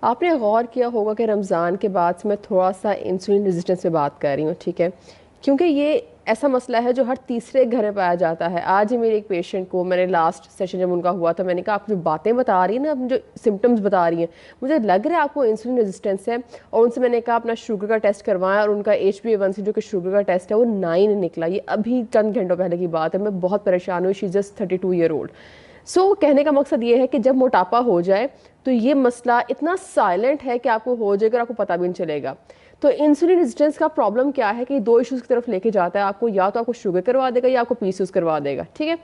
आपने गौर किया होगा कि रमज़ान के बाद से मैं थोड़ा सा इंसुलिन रेजिस्टेंस पे बात कर रही हूँ, ठीक है। क्योंकि ये ऐसा मसला है जो हर तीसरे घर में पाया जाता है। आज ही मेरे एक पेशेंट को मैंने लास्ट सेशन जब उनका हुआ था, मैंने कहा आप जो बातें बता रही हैं ना, आप जो सिम्टम्स बता रही हैं, मुझे लग रहा है आपको इंसुलिन रेजिस्टेंस है। और उनसे मैंने कहा अपना शुगर का टेस्ट करवाया और उनका HbA1c जो कि शुगर का टेस्ट है वो 9 निकला। ये अभी चंद घंटों पहले की बात है। मैं बहुत परेशान हुई। She is just 32 year old. कहने का मकसद ये है कि जब मोटापा हो जाए तो ये मसला इतना साइलेंट है कि आपको हो जाएगा और आपको पता भी नहीं चलेगा। तो इंसुलिन रेजिस्टेंस का प्रॉब्लम क्या है कि दो इश्यूज की तरफ लेके जाता है आपको, या तो आपको शुगर करवा देगा या आपको PCOS करवा देगा, ठीक है।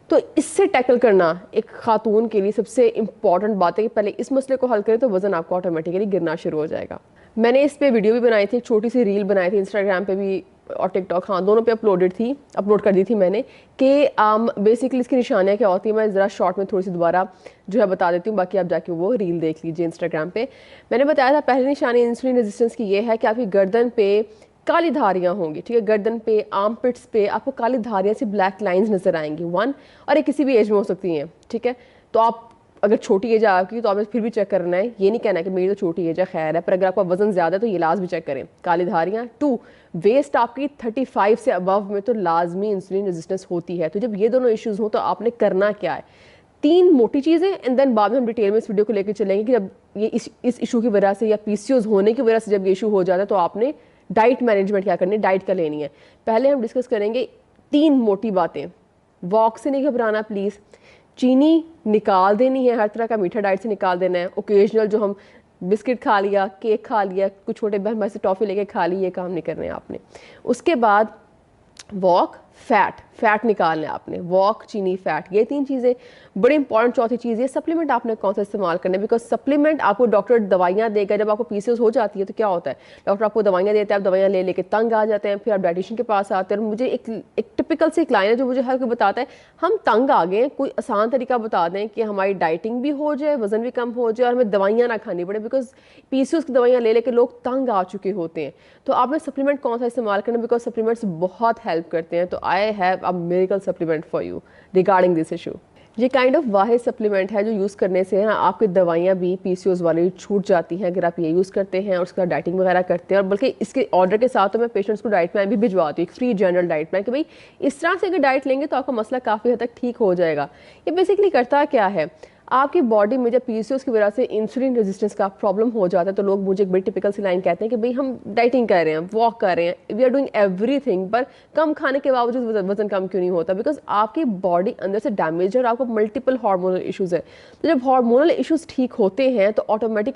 तो इससे टैकल करना एक खातून के लिए सबसे इंपॉर्टेंट बात है कि पहले इस मसले को हल करें तो वजन आपको ऑटोमेटिकली गिरना शुरू हो जाएगा। मैंने इस पे वीडियो भी बनाई थी, एक छोटी सी रील बनाई थी, इंस्टाग्राम पे भी और टिकटॉक, हाँ दोनों पे अपलोड कर दी थी मैंने कि बेसिकली इसकी निशानियाँ क्या होती हैं। मैं ज़रा शॉर्ट में थोड़ी सी दोबारा जो है बता देती हूँ, बाकी आप जाके वो रील देख लीजिए इंस्टाग्राम पे। मैंने बताया था पहली निशानी इंसुलिन रेजिस्टेंस की ये है कि आपकी गर्दन पे काली धारियाँ होंगी, ठीक है। गर्दन पे, आर्मपिट्स पे आपको काली धारियाँ से ब्लैक लाइंस नजर आएंगी, वन। और ये किसी भी एज में हो सकती हैं, ठीक है। तो आप अगर छोटी एज है आपकी तो आपने फिर भी चेक करना है, ये नहीं कहना है कि मेरी तो छोटी एज है खैर है, पर अगर आपका वजन ज्यादा है तो ये लाज भी चेक करें, काली धारियाँ। टू, वेस्ट आपकी 35 से अबव में तो लाजमी इंसुलिन रेजिस्टेंस होती है। तो जब ये दोनों इश्यूज हो तो आपने करना क्या है, तीन मोटी चीज़ें, एंड देन बाद में हम डिटेल में इस वीडियो को लेकर चलेंगे कि जब ये इस इशू की वजह से या PCOS होने की वजह से जब ये इशू हो जाता है तो आपने डाइट मैनेजमेंट क्या करनी है, डाइट का लेनी है। पहले हम डिस्कस करेंगे तीन मोटी बातें। वॉक से नहीं घबराना प्लीज़, चीनी निकाल देनी है, हर तरह का मीठा डाइट से निकाल देना है। ओकेजनल जो हम बिस्किट खा लिया, केक खा लिया, कुछ छोटे बहन से टॉफ़ी लेके खा ली, ये काम नहीं करने आपने। उसके बाद वॉक, फैट निकालना है आपने, वॉक, चीनी, फैट, ये तीन चीज़ें बड़ी इंपॉर्टेंट। चौथी चीज़ ये सप्लीमेंट आपने कौन सा इस्तेमाल करना है, बिकॉज सप्लीमेंट आपको डॉक्टर दवाइयाँ देगा। जब आपको PCOS हो जाती है तो क्या होता है, डॉक्टर आपको दवाइयाँ देते हैं, आप दवाइयाँ ले लेके तंग आ जाते हैं, फिर आप डाइटिशियन के पास आते हैं। और मुझे एक टिपिकल से क्लाइंट है जो मुझे हर कोई बताता है हम तंग आ गए हैं, कोई आसान तरीका बता दें कि हमारी डाइटिंग भी हो जाए, वजन भी कम हो जाए और हमें दवाइयाँ ना खानी पड़े, बिकॉज PCOS की दवाइयाँ ले लेके लोग तंग आ चुके होते हैं। तो आपने सप्लीमेंट कौन सा इस्तेमाल करना, बिकॉज सप्लीमेंट्स बहुत हेल्प करते हैं। तो I have a miracle supplement for you regarding this issue. ये काइंड ऑफ वाहिद सप्लीमेंट है जो यूज़ करने से ना आपकी दवाइयाँ भी PCOS वाली छूट जाती हैं अगर आप ये यूज़ करते हैं और उसका डाइटिंग वगैरह करते हैं। और बल्कि इसके ऑर्डर के साथ तो मैं पेशेंट्स को डाइट प्लान भी भिजवाती हूँ, एक फ्री जनरल डाइट प्लान, कि भाई इस तरह से अगर डाइट लेंगे तो आपका मसला काफ़ी हद तक ठीक हो जाएगा। ये बेसिकली करता क्या है, आपकी बॉडी में जब PCOS की वजह से इंसुलिन रेजिस्टेंस का प्रॉब्लम हो जाता है तो लोग मुझे एक बड़ी टिपिकल सी लाइन कहते हैं कि भाई हम डाइटिंग कर रहे हैं, वॉक कर रहे हैं, वी आर डूइंग एवरीथिंग, पर कम खाने के बावजूद वजन कम क्यों नहीं होता, बिकॉज आपकी बॉडी अंदर से डैमेज है और आपको मल्टीपल हार्मोनल इश्यूज है। तो जब हार्मोनल इश्यूज ठीक होते हैं तो ऑटोमेटिक